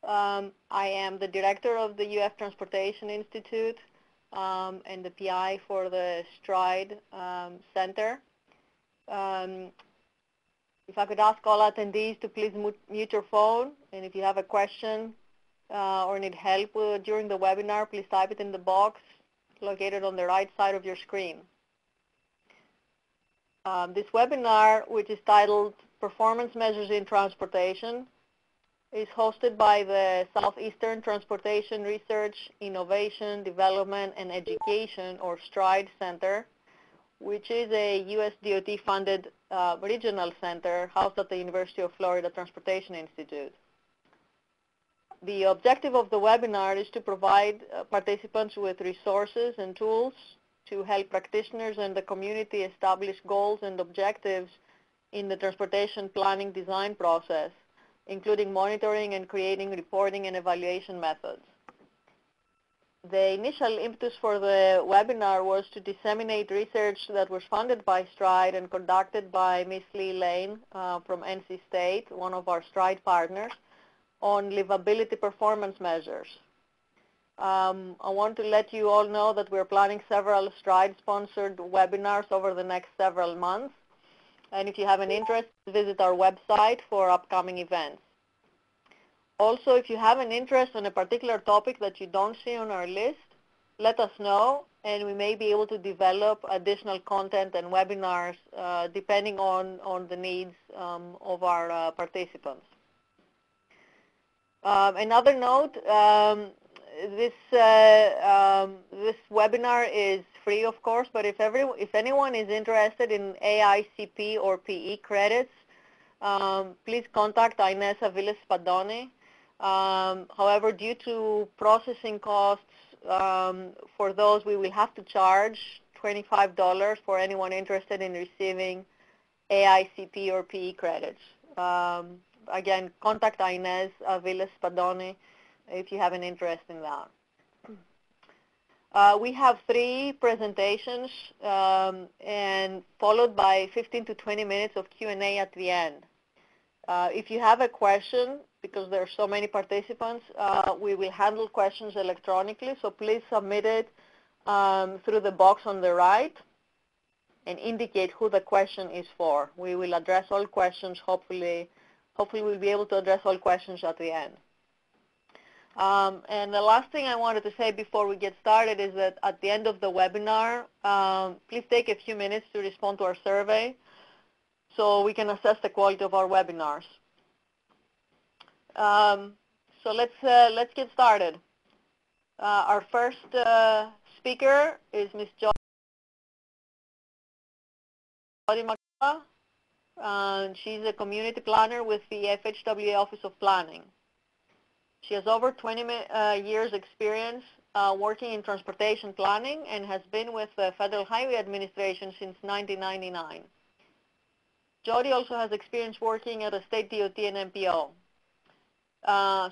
I am the director of the UF Transportation Institute and the PI for the STRIDE Center. If I could ask all attendees to please mute your phone, and if you have a question or need help during the webinar, please type it in the box located on the right side of your screen. This webinar, which is titled Performance Measures in Transportation, is hosted by the Southeastern Transportation Research, Innovation, Development, and Education, or STRIDE Center, which is a US DOT-funded regional center housed at the University of Florida Transportation Institute. The objective of the webinar is to provide participants with resources and tools to help practitioners and the community establish goals and objectives in the transportation planning design process, including monitoring and creating reporting and evaluation methods. The initial impetus for the webinar was to disseminate research that was funded by STRIDE and conducted by Ms. Lee Lane from NC State, one of our STRIDE partners, on livability performance measures. I want to let you all know that we're planning several STRIDE-sponsored webinars over the next several months. And if you have an interest, visit our website for upcoming events. Also, if you have an interest in a particular topic that you don't see on our list, let us know, and we may be able to develop additional content and webinars depending on the needs of our participants. Another note, this webinar is free, of course, but if anyone is interested in AICP or PE credits, please contact Inés Aviles Spadoni. However, due to processing costs for those, we will have to charge $25 for anyone interested in receiving AICP or PE credits. Again, contact Inés Aviles Spadoni if you have an interest in that. We have 3 presentations and followed by 15 to 20 minutes of Q&A at the end. If you have a question, because there are so many participants, we will handle questions electronically, so please submit it through the box on the right and indicate who the question is for. We will address all questions, hopefully we'll be able to address all questions at the end. And the last thing I wanted to say before we get started is that at the end of the webinar, please take a few minutes to respond to our survey so we can assess the quality of our webinars. So let's get started. Our first speaker is Ms. Jody McCullough. She's a community planner with the FHWA Office of Planning. She has over 20 years experience working in transportation planning and has been with the Federal Highway Administration since 1999. Jody also has experience working at a state DOT and MPO.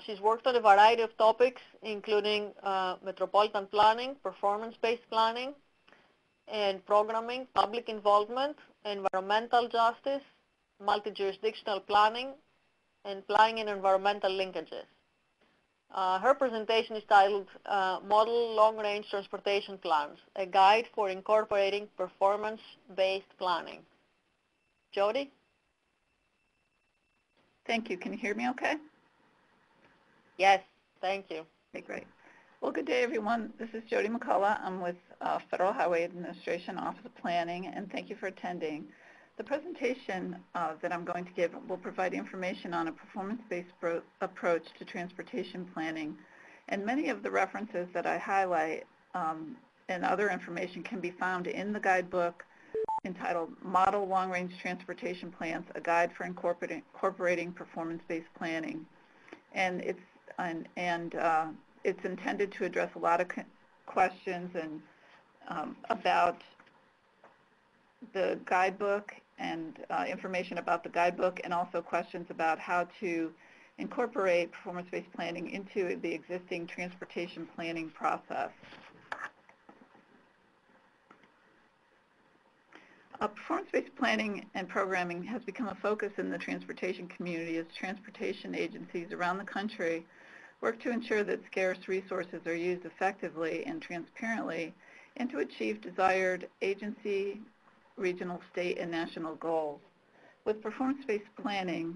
She's worked on a variety of topics, including metropolitan planning, performance-based planning, and programming, public involvement, environmental justice, multi-jurisdictional planning, and planning and environmental linkages. Her presentation is titled Model Long-Range Transportation Plans, a guide for incorporating performance-based planning. Jody? Thank you. Can you hear me okay? Yes, thank you. Okay, great. Well, good day, everyone. This is Jody McCullough. I'm with Federal Highway Administration Office of Planning, and thank you for attending. The presentation that I'm going to give will provide information on a performance-based approach to transportation planning, and many of the references that I highlight and other information can be found in the guidebook entitled Model Long-Range Transportation Plans, a guide for incorporating performance-based planning. And it's intended to address a lot of questions and about the guidebook and information about the guidebook, and also questions about how to incorporate performance-based planning into the existing transportation planning process. Performance-based planning and programming has become a focus in the transportation community as transportation agencies around the country work to ensure that scarce resources are used effectively and transparently, and to achieve desired agency, regional, state, and national goals. With performance-based planning,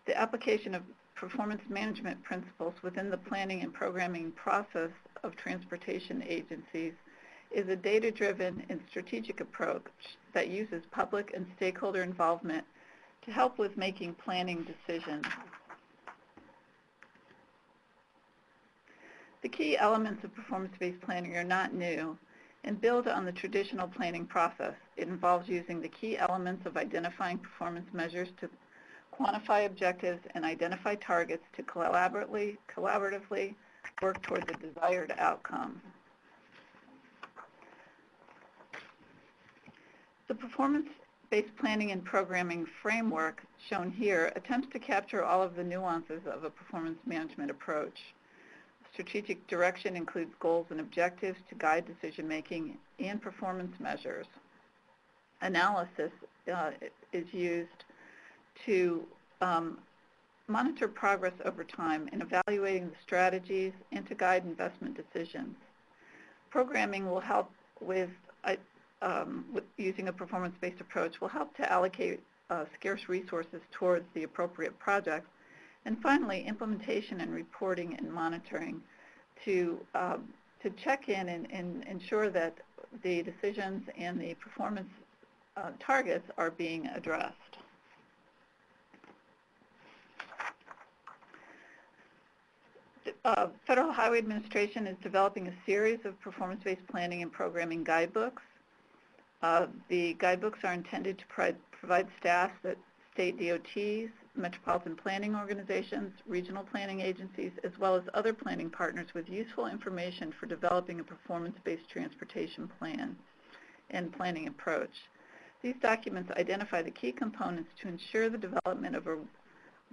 the application of performance management principles within the planning and programming process of transportation agencies is a data-driven and strategic approach that uses public and stakeholder involvement to help with making planning decisions. The key elements of performance-based planning are not new and build on the traditional planning process. It involves using the key elements of identifying performance measures to quantify objectives and identify targets to collaboratively work toward the desired outcome. The performance-based planning and programming framework shown here attempts to capture all of the nuances of a performance management approach. Strategic direction includes goals and objectives to guide decision-making and performance measures. Analysis is used to monitor progress over time in evaluating the strategies and to guide investment decisions. Programming will help with using a performance-based approach will help to allocate scarce resources towards the appropriate projects. And finally, implementation and reporting and monitoring to check in and ensure that the decisions and the performance targets are being addressed. Federal Highway Administration is developing a series of performance-based planning and programming guidebooks. The guidebooks are intended to provide staff at state DOTs, metropolitan planning organizations, regional planning agencies, as well as other planning partners with useful information for developing a performance-based transportation plan and planning approach. These documents identify the key components to ensure the development of a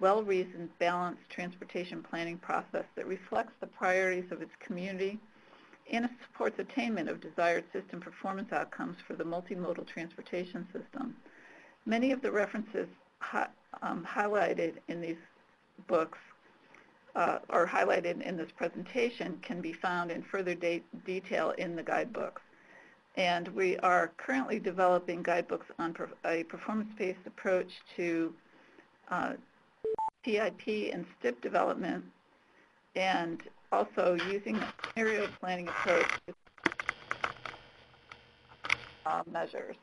well-reasoned, balanced transportation planning process that reflects the priorities of its community and supports attainment of desired system performance outcomes for the multimodal transportation system. Many of the references highlighted in these books or highlighted in this presentation can be found in further detail in the guidebooks. And we are currently developing guidebooks on a performance-based approach to PIP and STIP development, and also using a scenario planning approach to measures.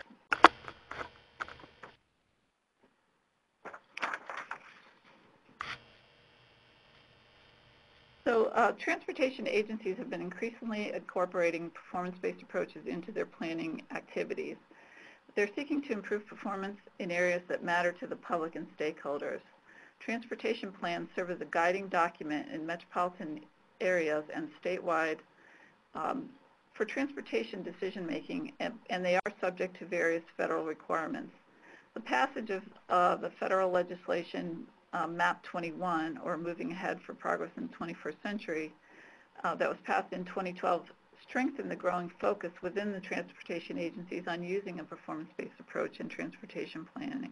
So transportation agencies have been increasingly incorporating performance-based approaches into their planning activities. They're seeking to improve performance in areas that matter to the public and stakeholders. Transportation plans serve as a guiding document in metropolitan areas and statewide for transportation decision-making, and they are subject to various federal requirements. The passage of the federal legislation MAP 21, or Moving Ahead for Progress in the 21st Century, that was passed in 2012, strengthened the growing focus within the transportation agencies on using a performance-based approach in transportation planning.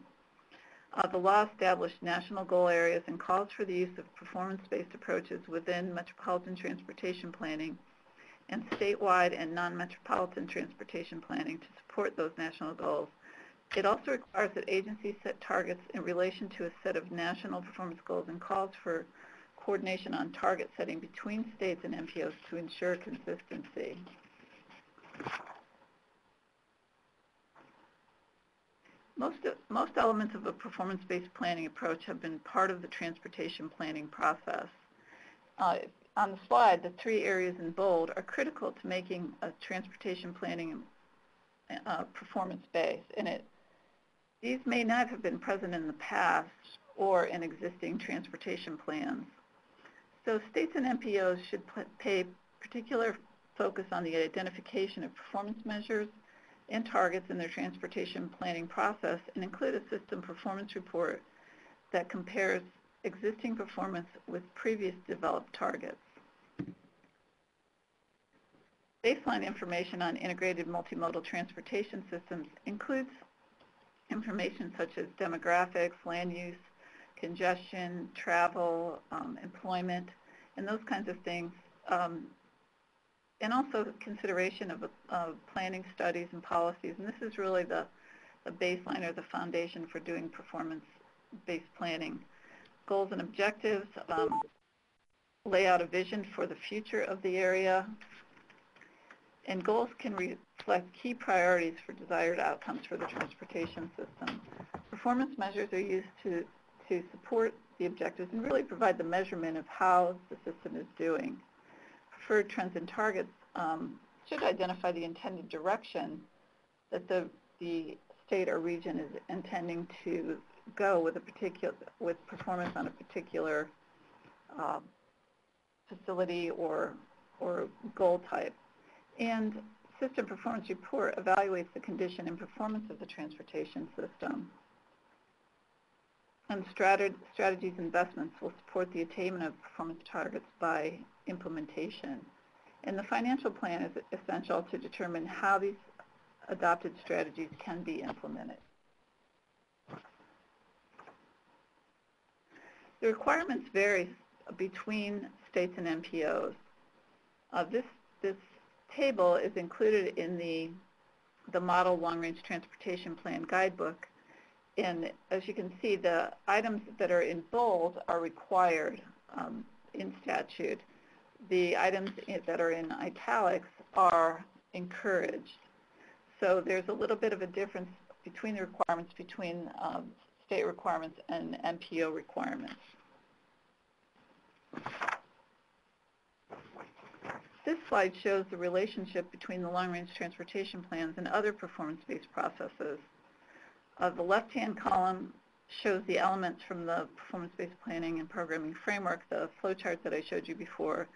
The law established national goal areas and calls for the use of performance-based approaches within metropolitan transportation planning and statewide and non-metropolitan transportation planning to support those national goals. It also requires that agencies set targets in relation to a set of national performance goals and calls for coordination on target setting between states and MPOs to ensure consistency. Most elements of a performance-based planning approach have been part of the transportation planning process. On the slide, the three areas in bold are critical to making a transportation planning performance-based, and these may not have been present in the past or in existing transportation plans. So states and MPOs should pay particular focus on the identification of performance measures and targets in their transportation planning process and include a system performance report that compares existing performance with previous developed targets. Baseline information on integrated multimodal transportation systems includes information such as demographics, land use, congestion, travel, employment, and those kinds of things. And also consideration of planning studies and policies. And this is really the baseline or the foundation for doing performance-based planning. Goals and objectives, lay out a vision for the future of the area. And goals can reflect key priorities for desired outcomes for the transportation system. Performance measures are used to support the objectives and really provide the measurement of how the system is doing. Preferred trends and targets should identify the intended direction that the state or region is intending to go with performance on a particular facility or goal type. And system performance report evaluates the condition and performance of the transportation system. And strategies investments will support the attainment of performance targets by implementation. And the financial plan is essential to determine how these adopted strategies can be implemented. The requirements vary between states and MPOs. This table is included in the Model Long-Range Transportation Plan Guidebook. And as you can see, the items that are in bold are required in statute. The items that are in italics are encouraged. So there's a little bit of a difference between the requirements between state requirements and MPO requirements. This slide shows the relationship between the long-range transportation plans and other performance-based processes. The left-hand column shows the elements from the performance-based planning and programming framework, the flowchart that I showed you before,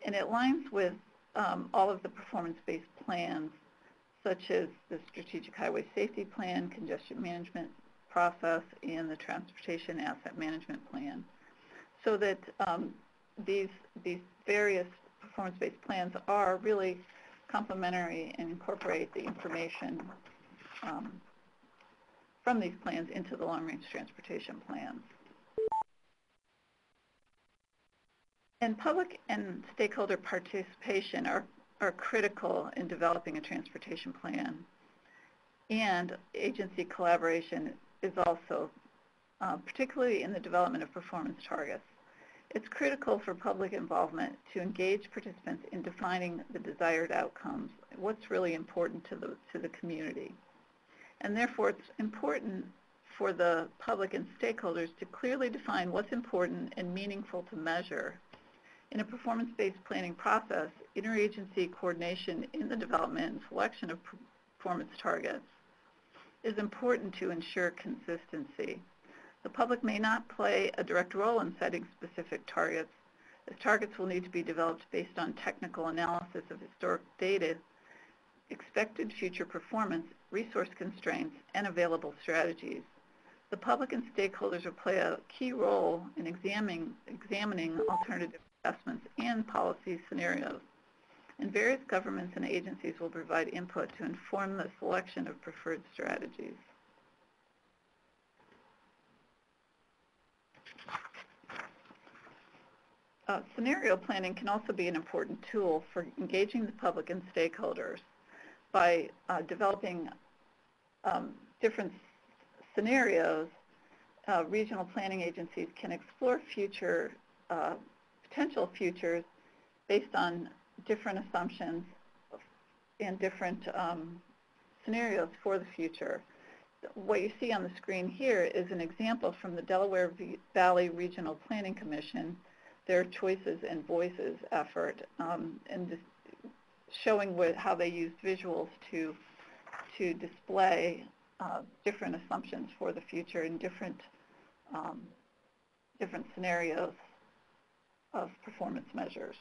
and it aligns with all of the performance-based plans, such as the Strategic Highway Safety Plan, Congestion Management Process, and the Transportation Asset Management Plan, so that these various performance-based plans are really complementary and incorporate the information from these plans into the long-range transportation plans. And public and stakeholder participation are critical in developing a transportation plan, and agency collaboration is also, particularly in the development of performance targets. It's critical for public involvement to engage participants in defining the desired outcomes, what's really important to the community. And therefore, it's important for the public and stakeholders to clearly define what's important and meaningful to measure. In a performance-based planning process, interagency coordination in the development and selection of performance targets is important to ensure consistency. The public may not play a direct role in setting specific targets, as targets will need to be developed based on technical analysis of historic data, expected future performance, resource constraints, and available strategies. The public and stakeholders will play a key role in examining alternative assessments and policy scenarios. And various governments and agencies will provide input to inform the selection of preferred strategies. Scenario planning can also be an important tool for engaging the public and stakeholders by developing different scenarios. Regional planning agencies can explore potential futures based on different assumptions and different scenarios for the future. What you see on the screen here is an example from the Delaware Valley Regional Planning Commission, their Choices and Voices effort, and just showing how they used visuals to display different assumptions for the future and different scenarios of performance measures.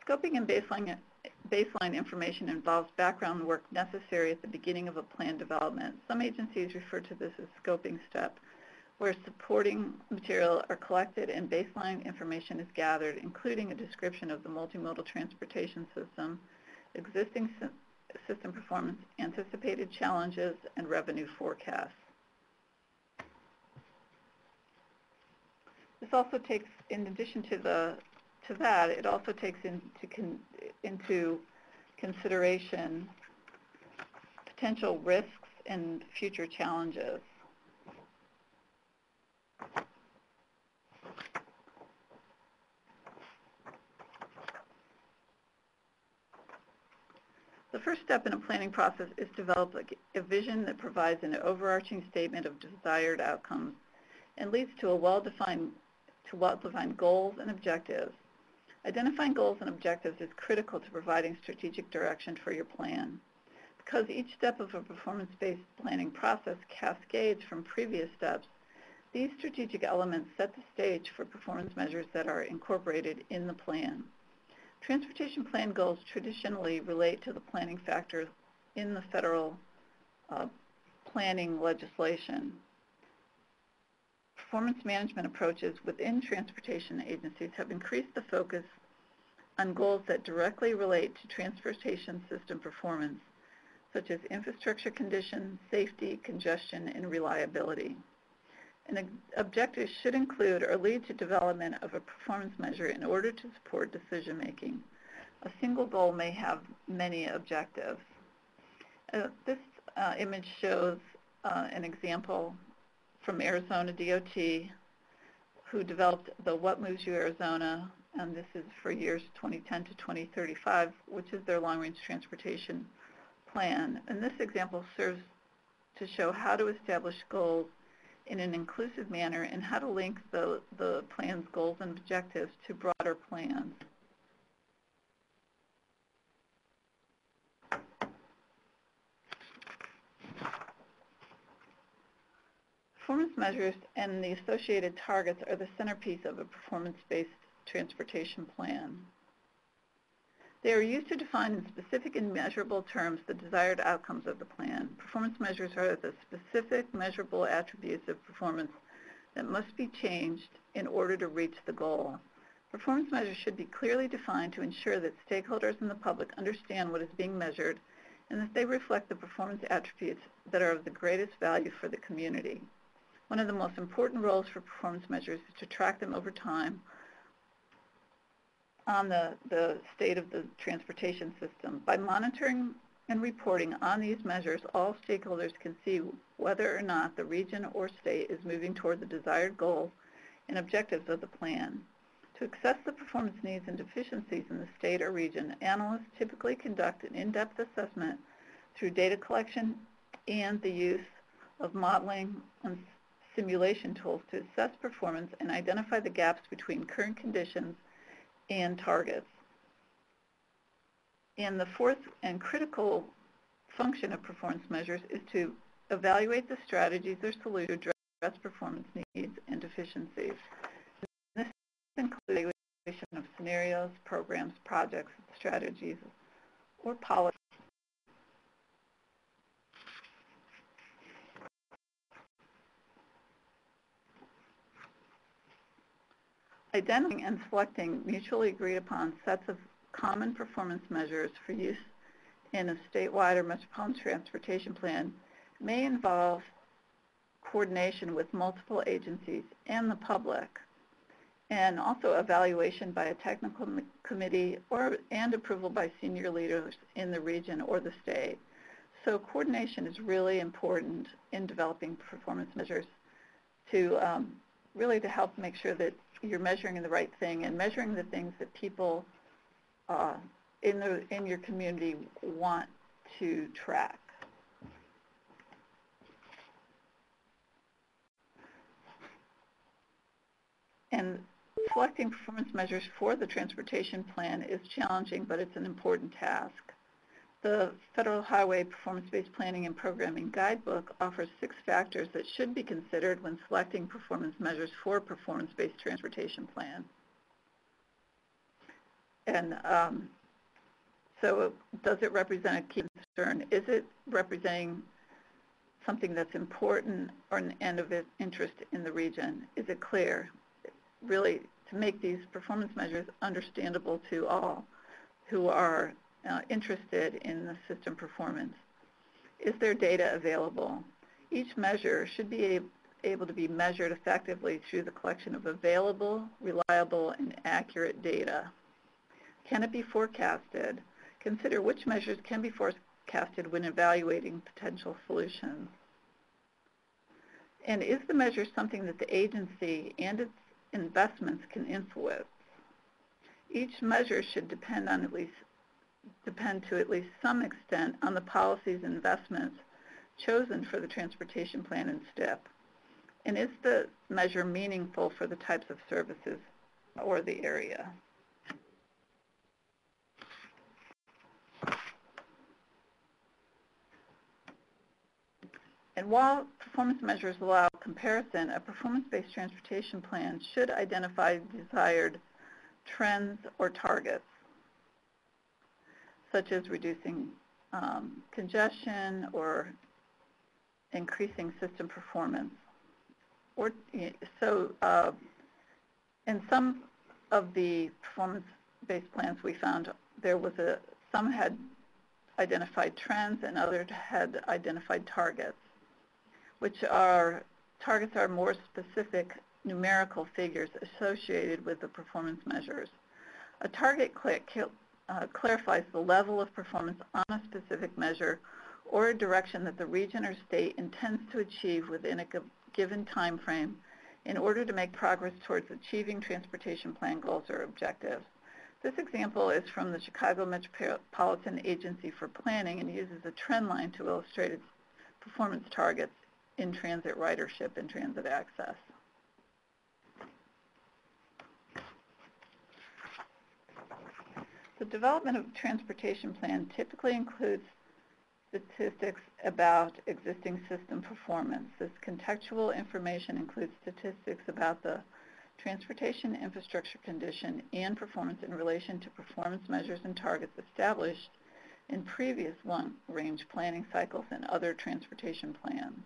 Scoping and baseline information involves background work necessary at the beginning of a plan development. Some agencies refer to this as scoping step, where supporting material are collected and baseline information is gathered, including a description of the multimodal transportation system, existing system performance, anticipated challenges, and revenue forecasts. also takes, in addition to that, it also takes into consideration potential risks and future challenges. The first step in a planning process is to develop a vision that provides an overarching statement of desired outcomes and leads to well-defined goals and objectives. Identifying goals and objectives is critical to providing strategic direction for your plan. Because each step of a performance-based planning process cascades from previous steps, these strategic elements set the stage for performance measures that are incorporated in the plan. Transportation plan goals traditionally relate to the planning factors in the federal planning legislation. Performance management approaches within transportation agencies have increased the focus on goals that directly relate to transportation system performance, such as infrastructure condition, safety, congestion, and reliability. An objective should include or lead to development of a performance measure in order to support decision-making. A single goal may have many objectives. This image shows an example from Arizona DOT, who developed the What Moves You Arizona, and this is for years 2010 to 2035, which is their long-range transportation plan. And this example serves to show how to establish goals in an inclusive manner and how to link the plan's goals and objectives to broader plans. Performance measures and the associated targets are the centerpiece of a performance-based transportation plan. They are used to define in specific and measurable terms the desired outcomes of the plan. Performance measures are the specific measurable attributes of performance that must be changed in order to reach the goal. Performance measures should be clearly defined to ensure that stakeholders and the public understand what is being measured and that they reflect the performance attributes that are of the greatest value for the community. One of the most important roles for performance measures is to track them over time on the state of the transportation system. By monitoring and reporting on these measures, all stakeholders can see whether or not the region or state is moving toward the desired goals and objectives of the plan. To assess the performance needs and deficiencies in the state or region, analysts typically conduct an in-depth assessment through data collection and the use of modeling and simulation tools to assess performance and identify the gaps between current conditions and targets. And the fourth and critical function of performance measures is to evaluate the strategies or solutions to address performance needs and deficiencies. This includes evaluation of scenarios, programs, projects, strategies, or policies. Identifying and selecting mutually agreed upon sets of common performance measures for use in a statewide or metropolitan transportation plan may involve coordination with multiple agencies and the public, and also evaluation by a technical committee and approval by senior leaders in the region or the state. So coordination is really important in developing performance measures to really to help make sure that you're measuring the right thing and measuring the things that people in your community want to track. And selecting performance measures for the transportation plan is challenging, but it's an important task. The Federal Highway Performance-Based Planning and Programming Guidebook offers 6 factors that should be considered when selecting performance measures for a performance-based transportation plan. And so does it represent a key concern? Is it representing something that's important or an end of interest in the region? Is it clear? Really, to make these performance measures understandable to all who are interested in the system performance. Is there data available? Each measure should be able to be measured effectively through the collection of available, reliable, and accurate data. Can it be forecasted? Consider which measures can be forecasted when evaluating potential solutions. And is the measure something that the agency and its investments can influence? Each measure should depend to at least some extent on the policies and investments chosen for the transportation plan and STIP. And is the measure meaningful for the types of services or the area? And while performance measures allow comparison, a performance-based transportation plan should identify desired trends or targets, such as reducing congestion or increasing system performance. In some of the performance-based plans we found, some had identified trends and others had identified targets, targets are more specific numerical figures associated with the performance measures. A target clarifies the level of performance on a specific measure or a direction that the region or state intends to achieve within a given time frame in order to make progress towards achieving transportation plan goals or objectives. This example is from the Chicago Metropolitan Agency for Planning and uses a trend line to illustrate its performance targets in transit ridership and transit access. The development of a transportation plan typically includes statistics about existing system performance. This contextual information includes statistics about the transportation infrastructure condition and performance in relation to performance measures and targets established in previous long-range planning cycles and other transportation plans.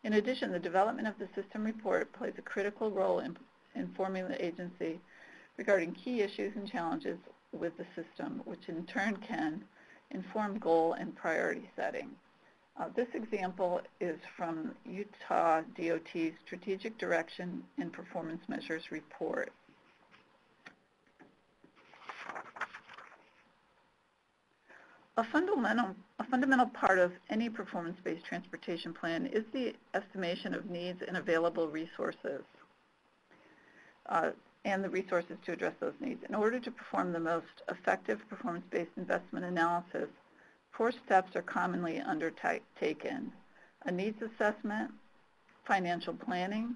In addition, the development of the system report plays a critical role in informing the agency regarding key issues and challenges with the system, which in turn can inform goal and priority setting. This example is from Utah DOT's Strategic Direction and Performance Measures Report. A fundamental part of any performance-based transportation plan is the estimation of needs and available resources, and the resources to address those needs. In order to perform the most effective performance-based investment analysis, 4 steps are commonly undertaken: a needs assessment, financial planning,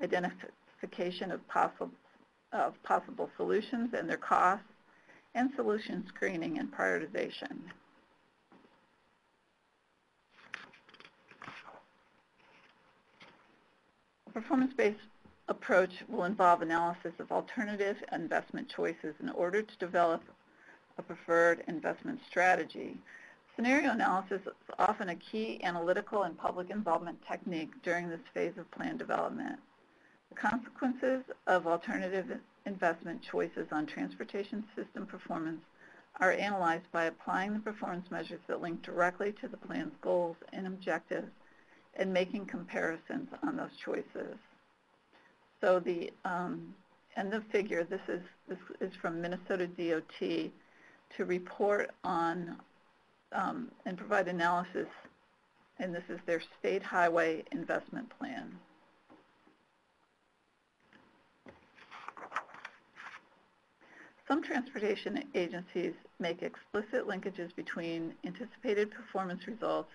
identification of possible solutions and their costs, and solution screening and prioritization. A performance-based approach will involve analysis of alternative investment choices in order to develop a preferred investment strategy. Scenario analysis is often a key analytical and public involvement technique during this phase of plan development. The consequences of alternative investment choices on transportation system performance are analyzed by applying the performance measures that link directly to the plan's goals and objectives and making comparisons on those choices. So the figure, this is from Minnesota DOT to report on and provide analysis, and this is their state highway investment plan. Some transportation agencies make explicit linkages between anticipated performance results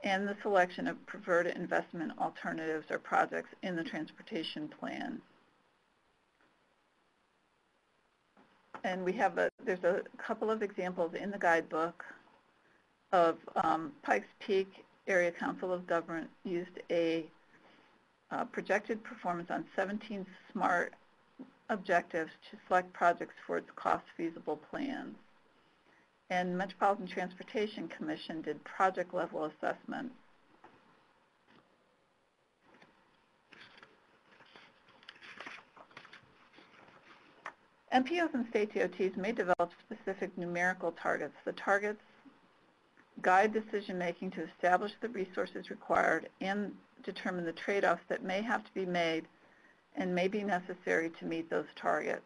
and the selection of preferred investment alternatives or projects in the transportation plan. And there's a couple of examples in the guidebook of Pikes Peak Area Council of Government used a projected performance on 17 SMART objectives to select projects for its cost-feasible plans. And Metropolitan Transportation Commission did project-level assessments. MPOs and state DOTs may develop specific numerical targets. The targets guide decision-making to establish the resources required and determine the trade-offs that may have to be made and may be necessary to meet those targets.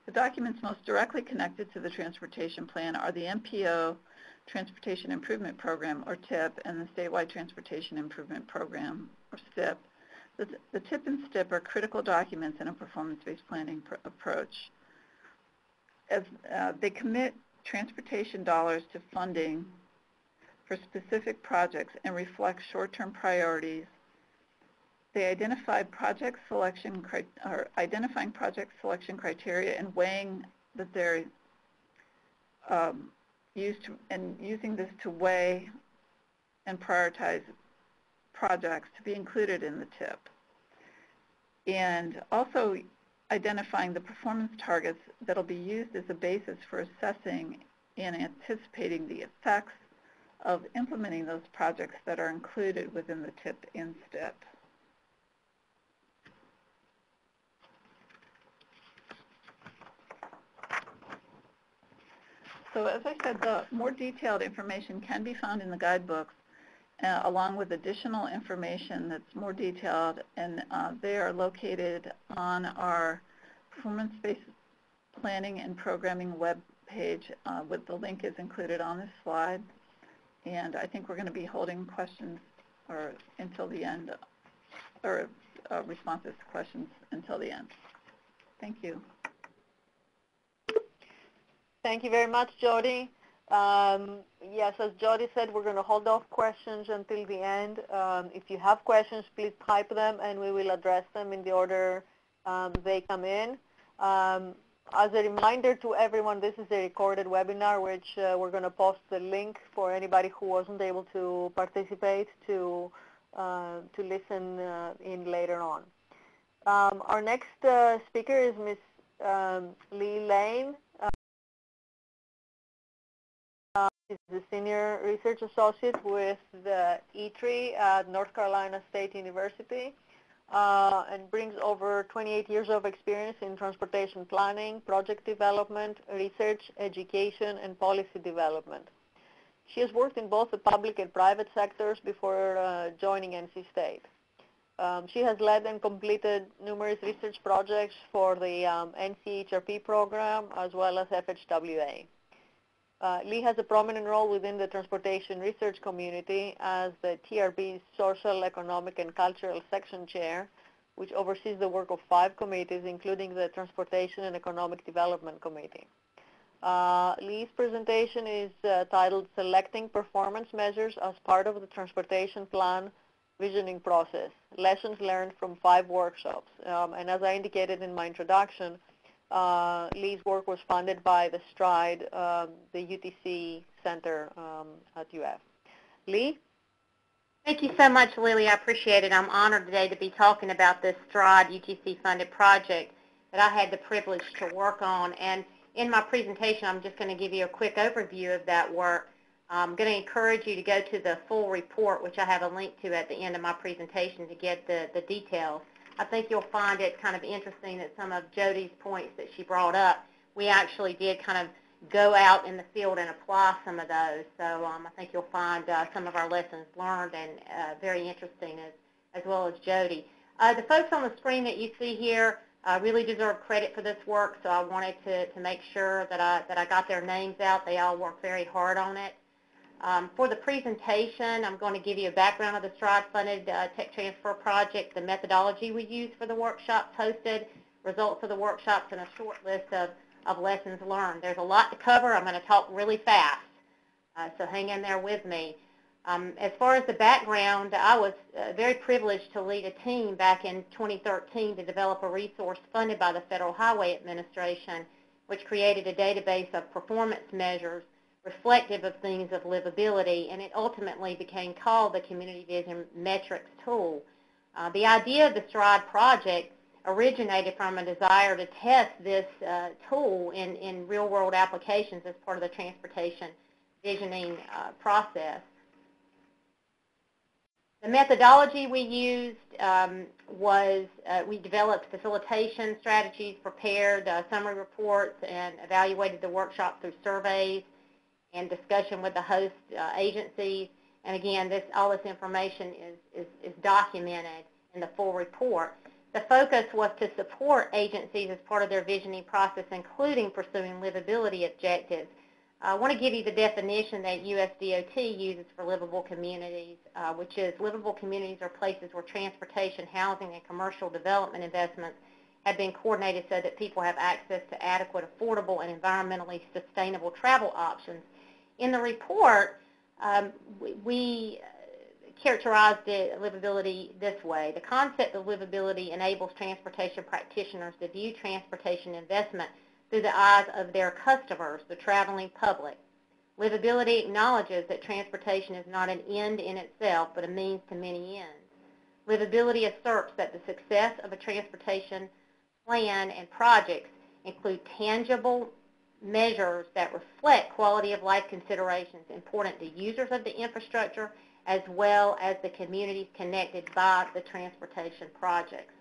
The documents most directly connected to the transportation plan are the MPO Transportation Improvement Program, or TIP, and the Statewide Transportation Improvement Program, or STIP. The TIP and STIP are critical documents in a performance-based planning approach. As they commit transportation dollars to funding for specific projects and reflect short-term priorities. They identify project selection identifying project selection criteria and weighing that they're using this to weigh and prioritize projects to be included in the TIP. And also identifying the performance targets that will be used as a basis for assessing and anticipating the effects of implementing those projects that are included within the TIP and STIP. So as I said, the more detailed information can be found in the guidebooks, along with additional information that's more detailed, and they are located on our performance-based planning and programming web page. With the link is included on this slide, and I think we're going to be holding questions until the end, or responses to questions until the end. Thank you. Thank you very much, Jody. Yes, as Jody said, we're going to hold off questions until the end. If you have questions, please type them, and we will address them in the order they come in. As a reminder to everyone, this is a recorded webinar, which we're going to post the link for anybody who wasn't able to participate to listen in later on. Our next speaker is Ms. Lee Lane. She's the Senior Research Associate with the E-Tree at North Carolina State University and brings over 28 years of experience in transportation planning, project development, research, education, and policy development. She has worked in both the public and private sectors before joining NC State. She has led and completed numerous research projects for the NCHRP program as well as FHWA. Lee has a prominent role within the transportation research community as the TRB's Social, Economic, and Cultural Section Chair, which oversees the work of 5 committees, including the Transportation and Economic Development Committee. Lee's presentation is titled Selecting Performance Measures as Part of the Transportation Plan Visioning Process, Lessons Learned from 5 Workshops. And as I indicated in my introduction, Lee's work was funded by the STRIDE, the UTC Center at UF. Lee? Thank you so much, Lily. I appreciate it. I'm honored today to be talking about this STRIDE UTC-funded project that I had the privilege to work on. And in my presentation, I'm just going to give you a quick overview of that work. I'm going to encourage you to go to the full report, which I have a link to at the end of my presentation to get the details. I think you'll find it kind of interesting that some of Jody's points that she brought up, we actually did kind of go out in the field and apply some of those. So I think you'll find some of our lessons learned and very interesting as well as Jody. The folks on the screen that you see here really deserve credit for this work, so I wanted to make sure that I got their names out. They all worked very hard on it. For the presentation, I'm going to give you a background of the STRIDE-funded tech transfer project, the methodology we used for the workshops hosted, results of the workshops, and a short list of lessons learned. There's a lot to cover. I'm going to talk really fast, so hang in there with me. As far as the background, I was very privileged to lead a team back in 2013 to develop a resource funded by the Federal Highway Administration, which created a database of performance measures reflective of things of livability, and it ultimately became called the Community Vision Metrics Tool. The idea of the STRIDE project originated from a desire to test this tool in real-world applications as part of the transportation visioning process. The methodology we used was we developed facilitation strategies, prepared summary reports, and evaluated the workshop through surveys and discussion with the host agencies. And again, all this information is documented in the full report. The focus was to support agencies as part of their visioning process, including pursuing livability objectives. I want to give you the definition that USDOT uses for livable communities, which is livable communities are places where transportation, housing, and commercial development investments have been coordinated so that people have access to adequate, affordable, and environmentally sustainable travel options. In the report, we characterized livability this way. The concept of livability enables transportation practitioners to view transportation investment through the eyes of their customers, the traveling public. Livability acknowledges that transportation is not an end in itself, but a means to many ends. Livability asserts that the success of a transportation plan and projects include tangible measures that reflect quality of life considerations important to users of the infrastructure as well as the communities connected by the transportation projects.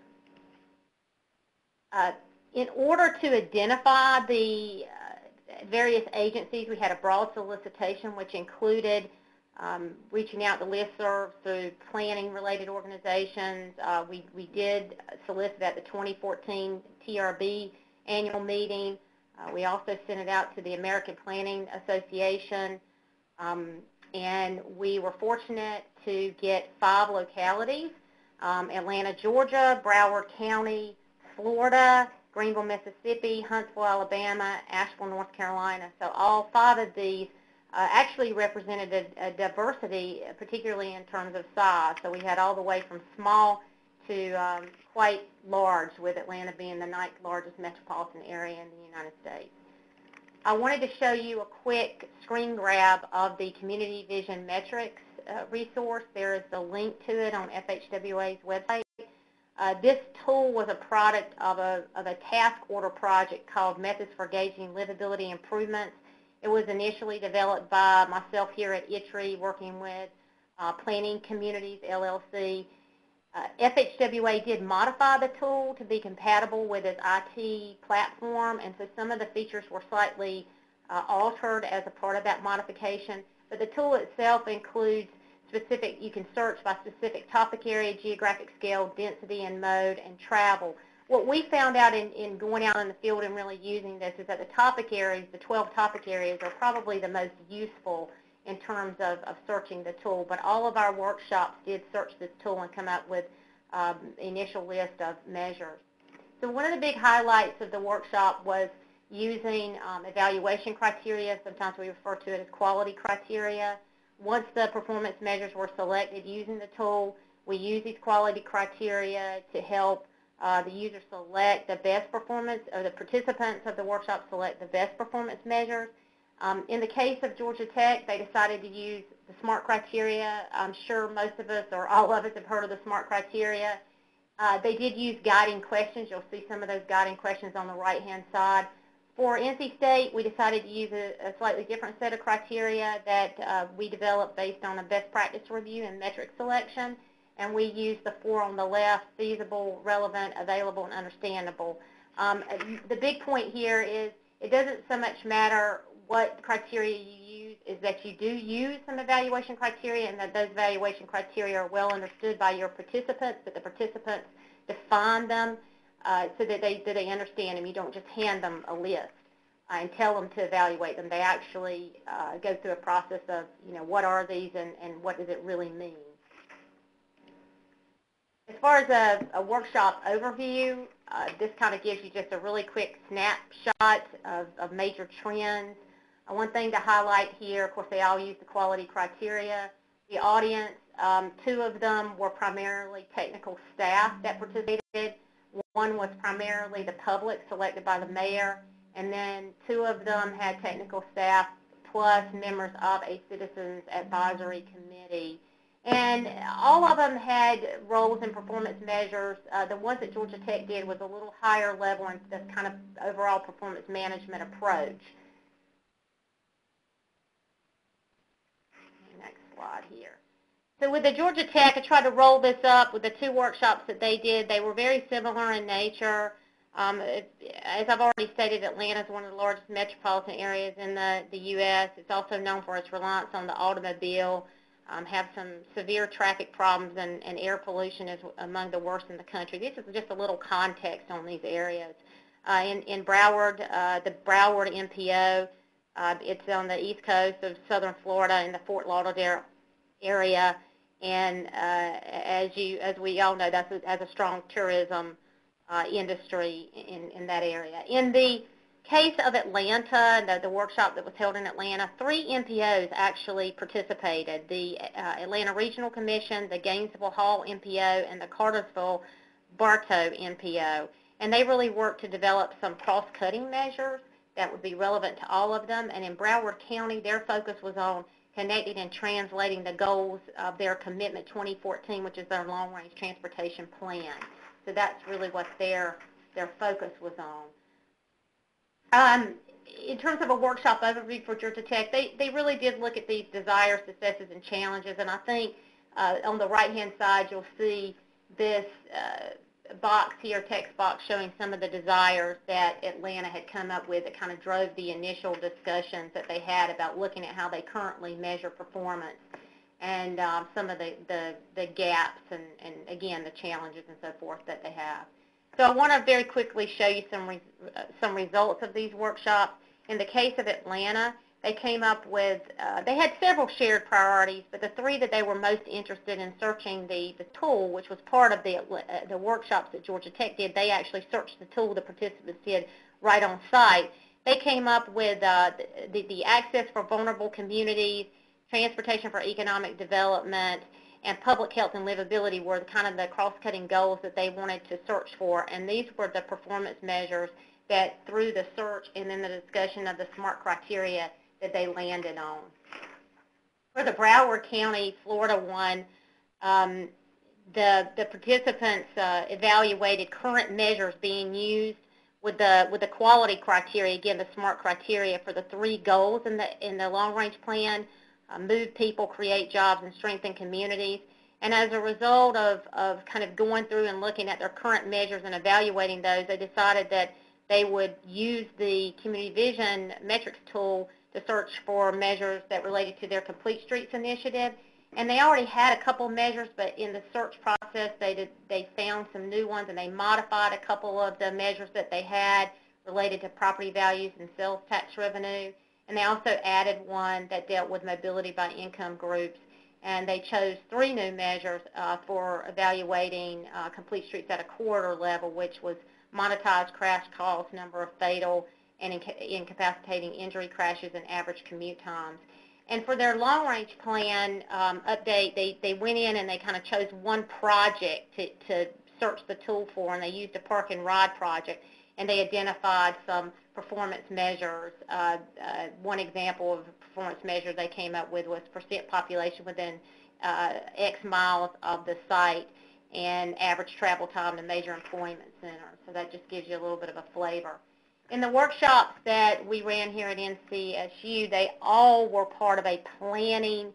In order to identify the various agencies, we had a broad solicitation which included reaching out to listservs through planning-related organizations. We did solicit at the 2014 TRB annual meeting. We also sent it out to the American Planning Association, and we were fortunate to get 5 localities, Atlanta, Georgia, Broward County, Florida, Greenville, Mississippi, Huntsville, Alabama, Asheville, North Carolina. So all 5 of these actually represented a diversity, particularly in terms of size. So we had all the way from small to quite large, with Atlanta being the 9th largest metropolitan area in the United States. I wanted to show you a quick screen grab of the Community Vision Metrics resource. There is a link to it on FHWA's website. This tool was a product of a task order project called Methods for Gauging Livability Improvements. It was initially developed by myself here at ITRI, working with Planning Communities, LLC. FHWA did modify the tool to be compatible with its IT platform, and so some of the features were slightly altered as a part of that modification. But the tool itself includes specific, you can search by specific topic area, geographic scale, density, and mode, and travel. What we found out in going out in the field and really using this is that the topic areas, the 12 topic areas, are probably the most useful in terms of searching the tool. But all of our workshops did search this tool and come up with initial list of measures. So one of the big highlights of the workshop was using evaluation criteria. Sometimes we refer to it as quality criteria. Once the performance measures were selected using the tool, we use these quality criteria to help the user select the best performance, or the participants of the workshop select the best performance measures. In the case of Georgia Tech, they decided to use the SMART criteria. I'm sure most of us or all of us have heard of the SMART criteria. They did use guiding questions. You'll see some of those guiding questions on the right-hand side. For NC State, we decided to use a slightly different set of criteria that we developed based on a best practice review and metric selection, and we used the 4 on the left: feasible, relevant, available, and understandable. The big point here is it doesn't so much matter what criteria you use, is that you do use some evaluation criteria, and that those evaluation criteria are well understood by your participants, that the participants define them so that they understand them. You don't just hand them a list and tell them to evaluate them. They actually go through a process of, what are these and what does it really mean. As far as a workshop overview, this kind of gives you just a really quick snapshot of major trends. One thing to highlight here, of course, they all use the quality criteria. The audience, 2 of them were primarily technical staff that participated. 1 was primarily the public, selected by the mayor, and then 2 of them had technical staff plus members of a citizens advisory committee. And all of them had roles and performance measures. The ones that Georgia Tech did was a little higher level in the kind of overall performance management approach. Next slide here. So with the Georgia Tech, I tried to roll this up with the 2 workshops that they did. They were very similar in nature. As I've already stated, Atlanta is one of the largest metropolitan areas in the U.S. It's also known for its reliance on the automobile, have some severe traffic problems, and air pollution is among the worst in the country. This is just a little context on these areas. In Broward, the Broward MPO, it's on the east coast of southern Florida in the Fort Lauderdale area, and as we all know, that has a strong tourism industry in that area. In the case of Atlanta, the workshop that was held in Atlanta, 3 MPOs actually participated: the Atlanta Regional Commission, the Gainesville Hall MPO, and the Cartersville-Bartow MPO. And they really worked to develop some cross-cutting measures that would be relevant to all of them. And in Broward County, their focus was on connecting and translating the goals of their Commitment 2014, which is their long-range transportation plan. So that's really what their focus was on. In terms of a workshop overview for Georgia Tech, they really did look at these desires, successes, and challenges. And I think on the right-hand side, you'll see this box here, text box, showing some of the desires that Atlanta had come up with that kind of drove the initial discussions that they had about looking at how they currently measure performance and some of the gaps and again, the challenges and so forth that they have. So I want to very quickly show you some results of these workshops. In the case of Atlanta, they came up with, they had several shared priorities, but the 3 that they were most interested in searching the tool, which was part of the workshops that Georgia Tech did, they actually searched the tool the participants did right on site. They came up with the access for vulnerable communities, transportation for economic development, and public health and livability were kind of the cross-cutting goals that they wanted to search for, and these were the performance measures that through the search and then the discussion of the SMART criteria that they landed on. For the Broward County, Florida one, the participants evaluated current measures being used with the quality criteria, again the SMART criteria for the 3 goals in the long-range plan: move people, create jobs, and strengthen communities. And as a result of kind of going through and looking at their current measures and evaluating those, they decided that they would use the Community Vision metrics tool to search for measures that related to their Complete Streets initiative. And they already had a couple measures, but in the search process, they found some new ones, and they modified a couple of the measures that they had related to property values and sales tax revenue. And they also added one that dealt with mobility by income groups. And they chose 3 new measures for evaluating Complete Streets at a corridor level, which was monetized crash costs, number of fatal and incapacitating injury crashes, and average commute times. And for their long-range plan update, they went in and they kind of chose one project to search the tool for, and they used a park and ride project, and they identified some performance measures. One example of a performance measure they came up with was percent population within X miles of the site and average travel time to major employment centers. So that just gives you a little bit of a flavor. In the workshops that we ran here at NCSU, they all were part of a planning.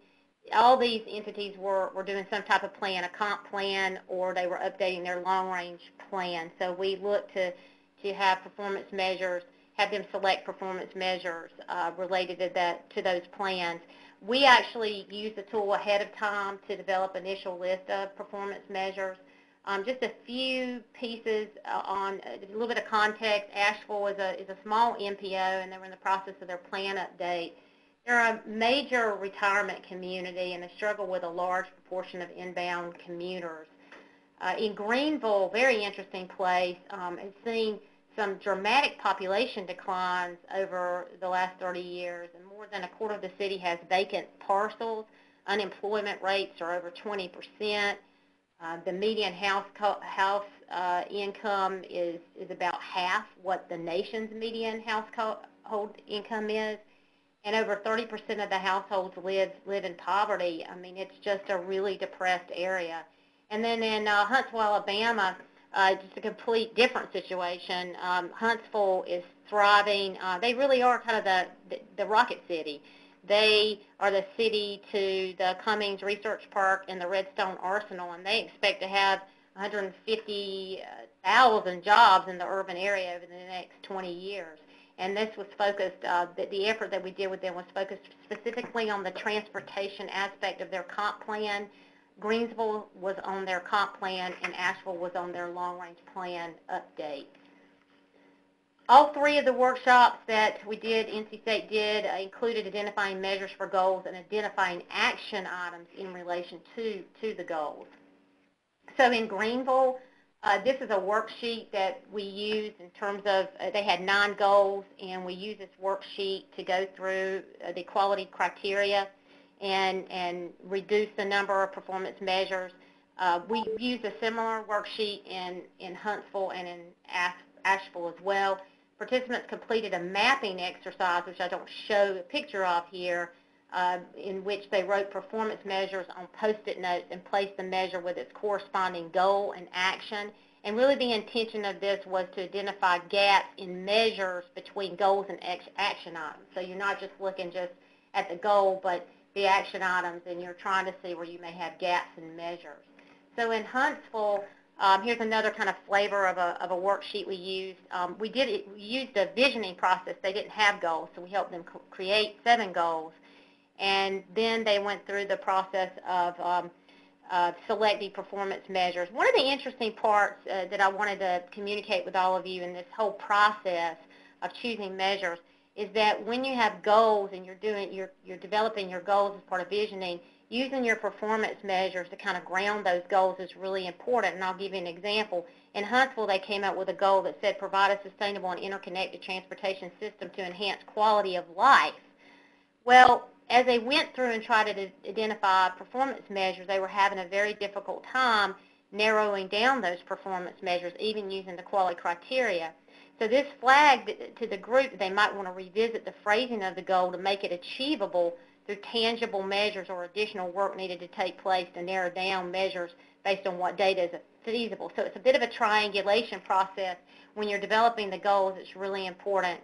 All these entities were doing some type of plan, a comp plan, or they were updating their long-range plan. So we looked to have performance measures, have them select performance measures related to those plans. We actually used the tool ahead of time to develop an initial list of performance measures. Just a few pieces on a little bit of context. Asheville is a small MPO, and they were in the process of their plan update. They're a major retirement community, and they struggle with a large proportion of inbound commuters. In Greenville, very interesting place, has seen some dramatic population declines over the last 30 years, and more than a quarter of the city has vacant parcels. Unemployment rates are over 20%. The median house income is about half what the nation's median household income is, and over 30% of the households live in poverty. I mean, it's just a really depressed area. And then in Huntsville, Alabama, just a complete different situation. Huntsville is thriving. They really are kind of the rocket city. they are the city to the Cummings Research Park and the Redstone Arsenal, and they expect to have 150,000 jobs in the urban area over the next 20 years. And this was focused, the effort that we did with them was focused specifically on the transportation aspect of their comp plan. Greensville was on their comp plan, and Asheville was on their long-range plan update. All three of the workshops that we did, NC State did, included identifying measures for goals and identifying action items in relation to the goals. So in Greenville, this is a worksheet that we used in terms of, they had 9 goals, and we used this worksheet to go through the quality criteria and reduce the number of performance measures. We used a similar worksheet in Huntsville and in Asheville as well. Participants completed a mapping exercise, which I don't show a picture of here, in which they wrote performance measures on Post-it notes and placed the measure with its corresponding goal and action. And really the intention of this was to identify gaps in measures between goals and action items. So you're not just looking just at the goal, but the action items, and you're trying to see where you may have gaps in measures. So in Huntsville, here's another kind of flavor of a worksheet we used. We used a visioning process. They didn't have goals, so we helped them create 7 goals. And then they went through the process of selecting performance measures. One of the interesting parts that I wanted to communicate with all of you in this whole process of choosing measures is that when you have goals and you're developing your goals as part of visioning, using your performance measures to kind of ground those goals is really important. And I'll give you an example. In Huntsville, they came up with a goal that said provide a sustainable and interconnected transportation system to enhance quality of life. Well, as they went through and tried to identify performance measures, they were having a very difficult time narrowing down those performance measures, even using the quality criteria. So this flagged to the group that they might want to revisit the phrasing of the goal to make it achievable through tangible measures, or additional work needed to take place to narrow down measures based on what data is feasible. So it's a bit of a triangulation process. When you're developing the goals, it's really important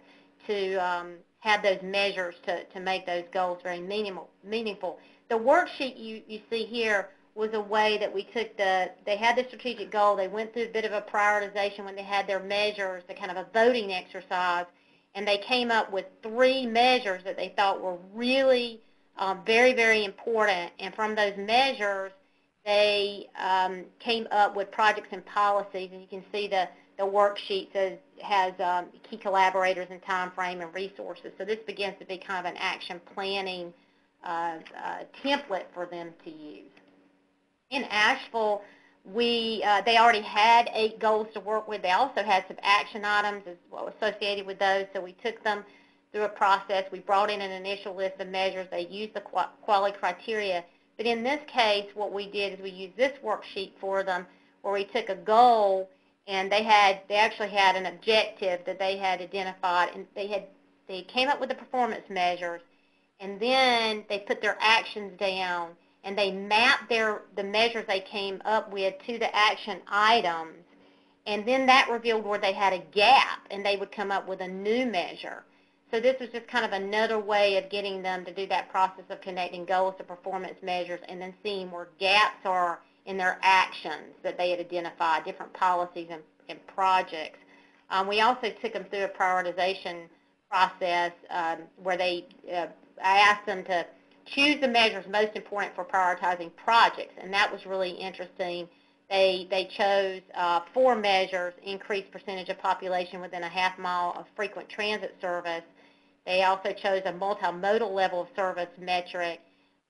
to have those measures to make those goals very meaningful. The worksheet you see here was a way that we took they had the strategic goal, they went through a bit of a prioritization when they had their measures, the kind of a voting exercise, and they came up with 3 measures that they thought were really very, very important. And from those measures, they came up with projects and policies, and you can see the worksheet has key collaborators and time frame and resources. So this begins to be kind of an action planning template for them to use. In Asheville, they already had 8 goals to work with. They also had some action items as well associated with those, so we took them through a process. We brought in an initial list of measures. They used the quality criteria. But in this case, what we did is we used this worksheet for them, where we took a goal, and they actually had an objective that they had identified, and they came up with the performance measures, and then they put their actions down, and they mapped the measures they came up with to the action items, and then that revealed where they had a gap, and they would come up with a new measure. So this was just kind of another way of getting them to do that process of connecting goals to performance measures, and then seeing where gaps are in their actions that they had identified, different policies and projects. We also took them through a prioritization process where I asked them to choose the measures most important for prioritizing projects, and that was really interesting. They chose 4 measures: increased percentage of population within a half mile of frequent transit service. They also chose a multimodal level of service metric,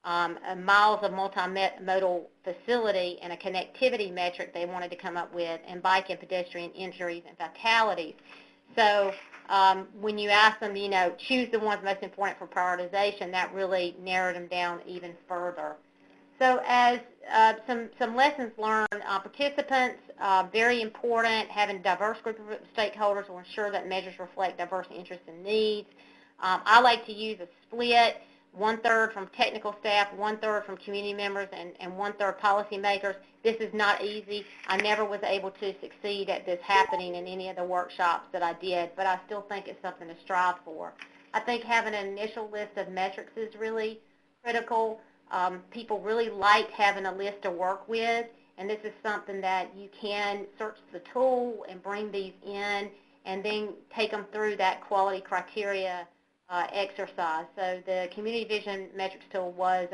miles of multimodal facility, and a connectivity metric they wanted to come up with, and bike and pedestrian injuries and fatalities. So when you ask them, choose the ones most important for prioritization, that really narrowed them down even further. So as some lessons learned, participants, very important, having a diverse group of stakeholders will ensure that measures reflect diverse interests and needs. I like to use a split, 1/3 from technical staff, 1/3 from community members, and 1/3 policymakers. This is not easy. I never was able to succeed at this happening in any of the workshops that I did, but I still think it's something to strive for. I think having an initial list of metrics is really critical. People really like having a list to work with, and this is something that you can search the tool and bring these in and then take them through that quality criteria exercise. So the Community Vision Metrics tool was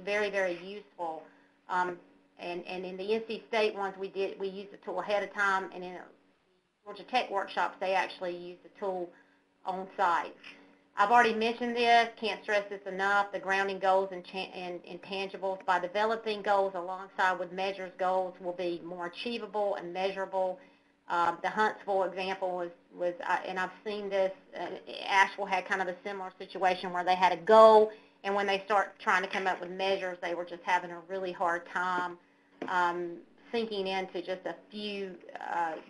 very, very useful. And in the NC State ones we used the tool ahead of time, and in Georgia Tech workshops they actually used the tool on site. I've already mentioned this, can't stress this enough, the grounding goals and intangibles. By developing goals alongside with measures, goals will be more achievable and measurable. The Huntsville example was and I've seen this, Asheville had kind of a similar situation where they had a goal, and when they start trying to come up with measures, they were just having a really hard time sinking into just a few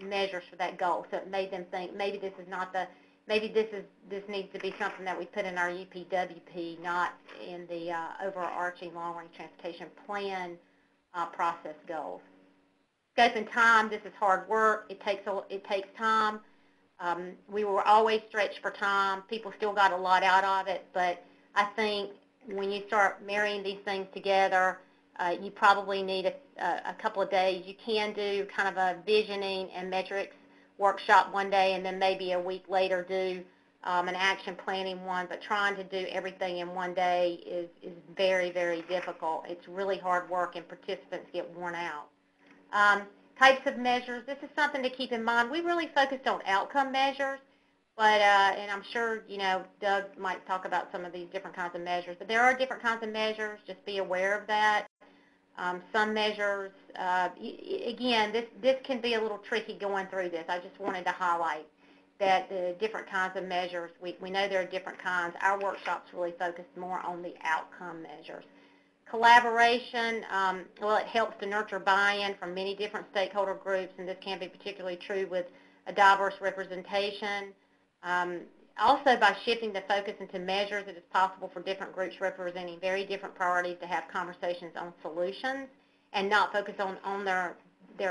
measures for that goal. So it made them think maybe this is not the, maybe this needs to be something that we put in our UPWP, not in the overarching long-range transportation plan process goals. Scope and time, this is hard work. It takes time. We were always stretched for time. People still got a lot out of it, but I think when you start marrying these things together, you probably need a couple of days. You can do kind of a visioning and metrics workshop one day, and then maybe a week later do an action planning one, but trying to do everything in one day is very, very difficult. It's really hard work, and participants get worn out. Types of measures, this is something to keep in mind. We really focused on outcome measures, but, and I'm sure, you know, Doug might talk about some of these different kinds of measures, but there are different kinds of measures. Just be aware of that. Some measures, again, this can be a little tricky going through this. I just wanted to highlight that the different kinds of measures, we know there are different kinds. Our workshops really focused more on the outcome measures. Collaboration, well, it helps to nurture buy-in from many different stakeholder groups, and this can be particularly true with a diverse representation. Also, by shifting the focus into measures, it is possible for different groups representing very different priorities to have conversations on solutions and not focus on their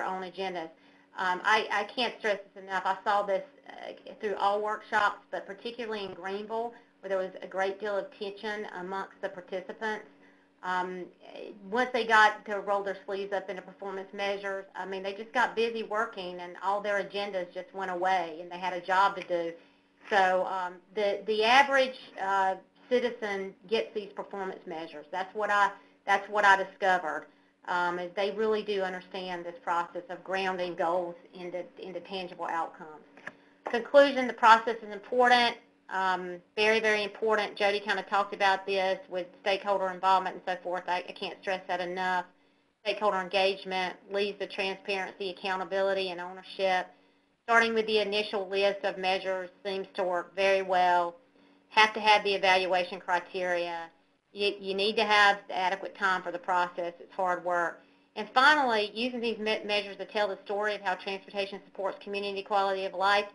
own agendas. I can't stress this enough. I saw this through all workshops, but particularly in Greenville, where there was a great deal of tension amongst the participants. Once they got to roll their sleeves up into performance measures, I mean, they just got busy working, and all their agendas just went away, and they had a job to do. So the average citizen gets these performance measures. That's what I discovered. Is they really do understand this process of grounding goals into tangible outcomes. Conclusion: the process is important. Very, very important. Jody kind of talked about this with stakeholder involvement and so forth. I can't stress that enough. Stakeholder engagement leads to transparency, accountability, and ownership. Starting with the initial list of measures seems to work very well. Have to have the evaluation criteria. You need to have adequate time for the process. It's hard work. And finally, using these measures to tell the story of how transportation supports community quality of life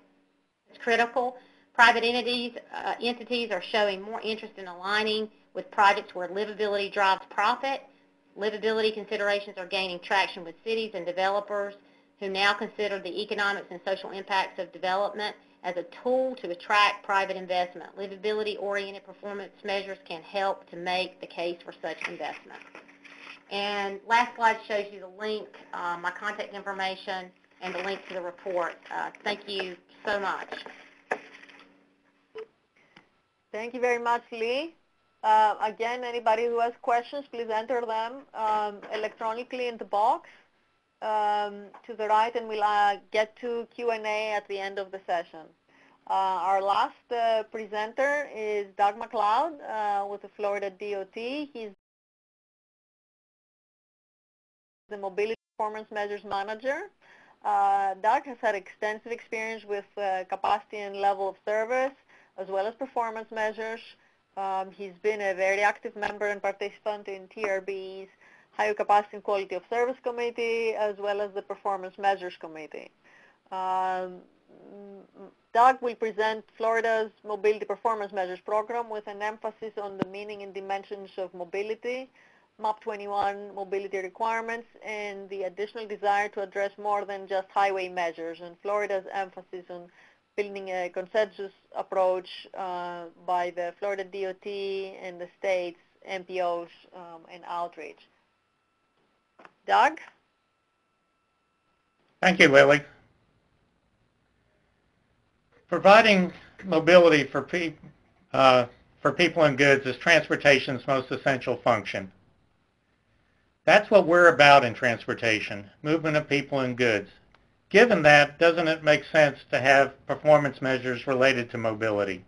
is critical. Private entities are showing more interest in aligning with projects where livability drives profit. Livability considerations are gaining traction with cities and developers who now consider the economics and social impacts of development as a tool to attract private investment. Livability-oriented performance measures can help to make the case for such investment. And last slide shows you the link, my contact information, and the link to the report. Thank you so much. Thank you very much, Lee. Again, anybody who has questions, please enter them electronically in the box to the right, and we'll get to Q&A at the end of the session. Our last presenter is Doug McLeod with the Florida DOT. He's the Mobility Performance Measures Manager. Doug has had extensive experience with capacity and level of service, as well as performance measures. He's been a very active member and participant in TRB's Higher Capacity and Quality of Service Committee, as well as the Performance Measures Committee. Doug will present Florida's Mobility Performance Measures Program with an emphasis on the meaning and dimensions of mobility, MAP 21 mobility requirements, and the additional desire to address more than just highway measures, and Florida's emphasis on building a consensus approach by the Florida DOT and the state's MPOs and outreach. Doug? Thank you, Lily. Providing mobility for people and goods is transportation's most essential function. That's what we're about in transportation, movement of people and goods. Given that, doesn't it make sense to have performance measures related to mobility?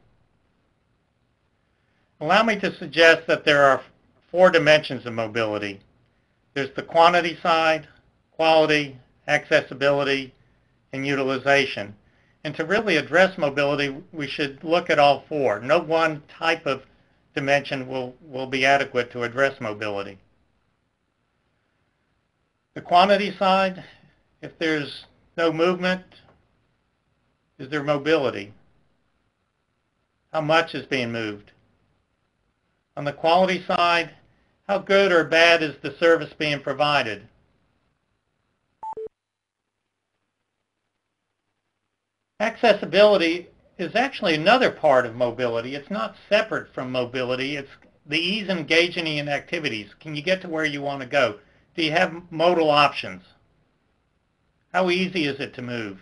Allow me to suggest that there are 4 dimensions of mobility. There's the quantity side, quality, accessibility, and utilization. And to really address mobility, we should look at all 4. No one type of dimension will be adequate to address mobility. The quantity side, if there's no movement, is there mobility? How much is being moved? On the quality side, how good or bad is the service being provided? Accessibility is actually another part of mobility. It's not separate from mobility. It's the ease of engaging in activities. Can you get to where you want to go? Do you have modal options? How easy is it to move?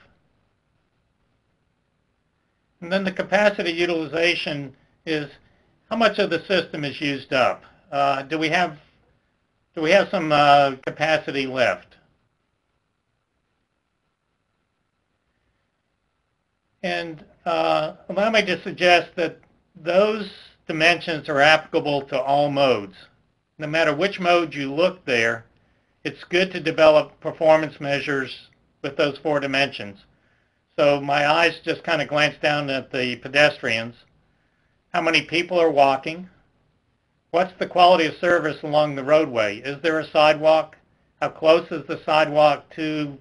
And then the capacity utilization is how much of the system is used up? Do we have some capacity left? And allow me to suggest that those dimensions are applicable to all modes. No matter which mode you look there, it's good to develop performance measures with those 4 dimensions. So my eyes just kind of glanced down at the pedestrians. How many people are walking? What's the quality of service along the roadway? Is there a sidewalk? How close is the sidewalk to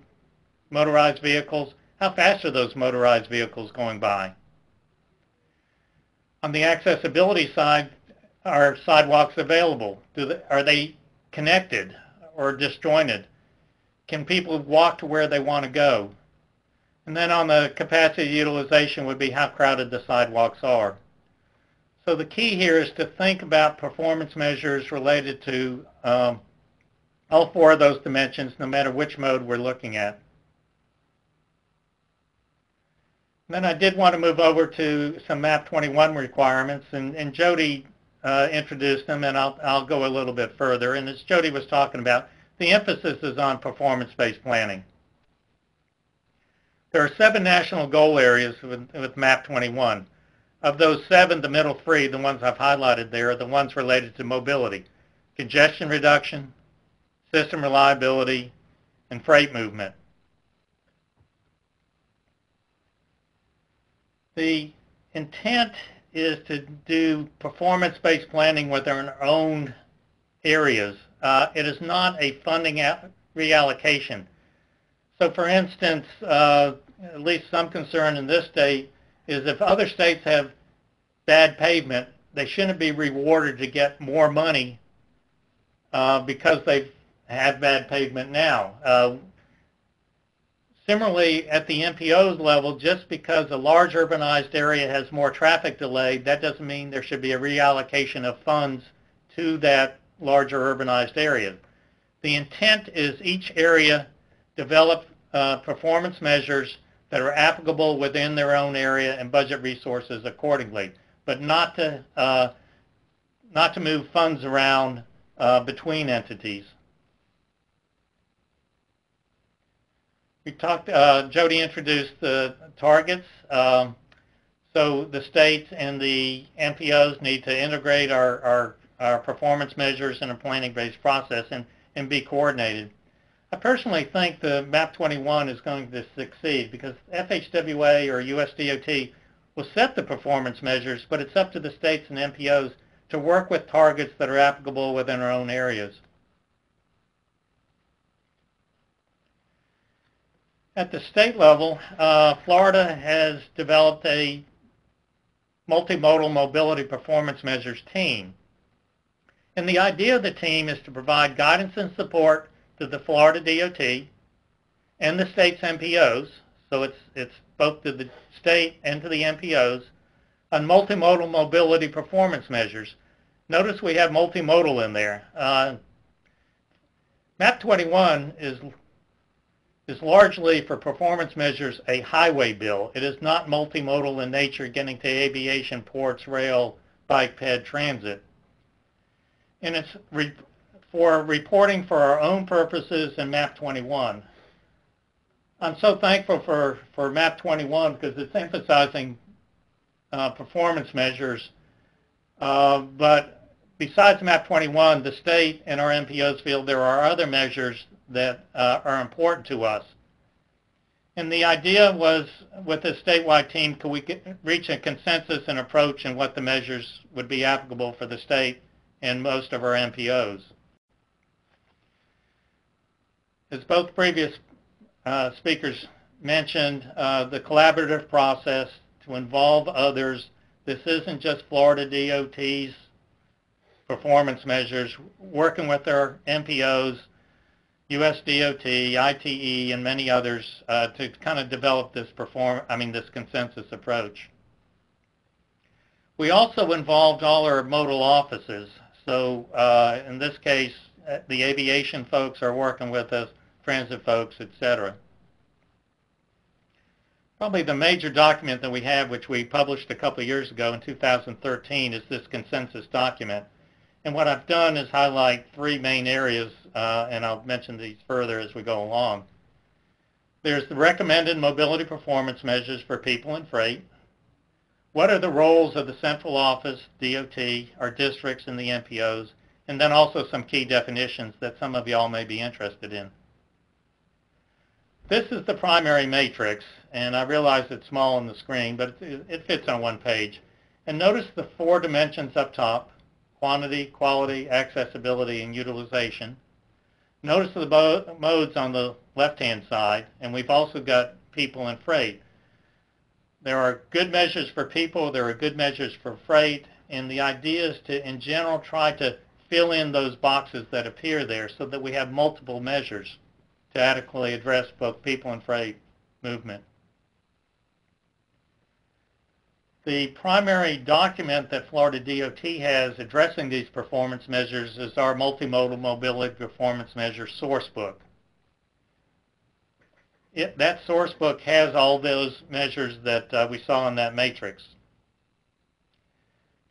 motorized vehicles? How fast are those motorized vehicles going by? On the accessibility side, are sidewalks available? Are they connected or disjointed? Can people walk to where they want to go? And then on the capacity utilization would be how crowded the sidewalks are. So the key here is to think about performance measures related to all 4 of those dimensions, no matter which mode we're looking at. And then I did want to move over to some MAP 21 requirements, and Jody introduced them, and I'll go a little bit further. And as Jody was talking about, the emphasis is on performance-based planning. There are 7 national goal areas with MAP 21. Of those 7, the middle 3, the ones I've highlighted there, are the ones related to mobility, congestion reduction, system reliability, and freight movement. The intent is to do performance-based planning with our own areas. It is not a funding reallocation. So for instance, at least some concern in this state is if other states have bad pavement, they shouldn't be rewarded to get more money because they've had bad pavement now. Similarly, at the MPOs level, just because a large urbanized area has more traffic delay, that doesn't mean there should be a reallocation of funds to that larger urbanized area. The intent is each area develop performance measures that are applicable within their own area and budget resources accordingly, but not to move funds around between entities. We talked, Jody introduced the targets. So the states and the MPOs need to integrate our performance measures in a planning-based process and be coordinated. I personally think the MAP 21 is going to succeed because FHWA or USDOT will set the performance measures, but it's up to the states and MPOs to work with targets that are applicable within our own areas. At the state level, Florida has developed a multimodal mobility performance measures team. And the idea of the team is to provide guidance and support to the Florida DOT and the state's MPOs, so it's both to the state and to the MPOs, on multimodal mobility performance measures. Notice we have multimodal in there. MAP 21 is largely for performance measures a highway bill. It is not multimodal in nature, getting to aviation, ports, rail, bike, ped, transit. And it's for reporting for our own purposes in MAP 21. I'm so thankful for MAP 21 because it's emphasizing performance measures. But besides MAP 21, the state and our MPOs feel there are other measures that are important to us. And the idea was, with the statewide team, could we reach a consensus and approach in what the measures would be applicable for the state and most of our MPOs. As both previous speakers mentioned, the collaborative process to involve others. This isn't just Florida DOT's performance measures. Working with our MPOs, US DOT, ITE, and many others to kind of develop this this consensus approach. We also involved all our modal offices. So in this case, the aviation folks are working with us, transit folks, etc. Probably the major document that we have, which we published a couple of years ago in 2013, is this consensus document. And what I've done is highlight three main areas, and I'll mention these further as we go along. There's the recommended mobility performance measures for people and freight. What are the roles of the central office, DOT, our districts, and the MPOs? And then also some key definitions that some of y'all may be interested in. This is the primary matrix, and I realize it's small on the screen, but it fits on one page. And notice the four dimensions up top: quantity, quality, accessibility, and utilization. Notice the modes on the left-hand side, and we've also got people and freight. There are good measures for people, there are good measures for freight, and the idea is to, in general, try to fill in those boxes that appear there so that we have multiple measures to adequately address both people and freight movement. The primary document that Florida DOT has addressing these performance measures is our Multimodal Mobility Performance Measure source book. That source book has all those measures that we saw in that matrix.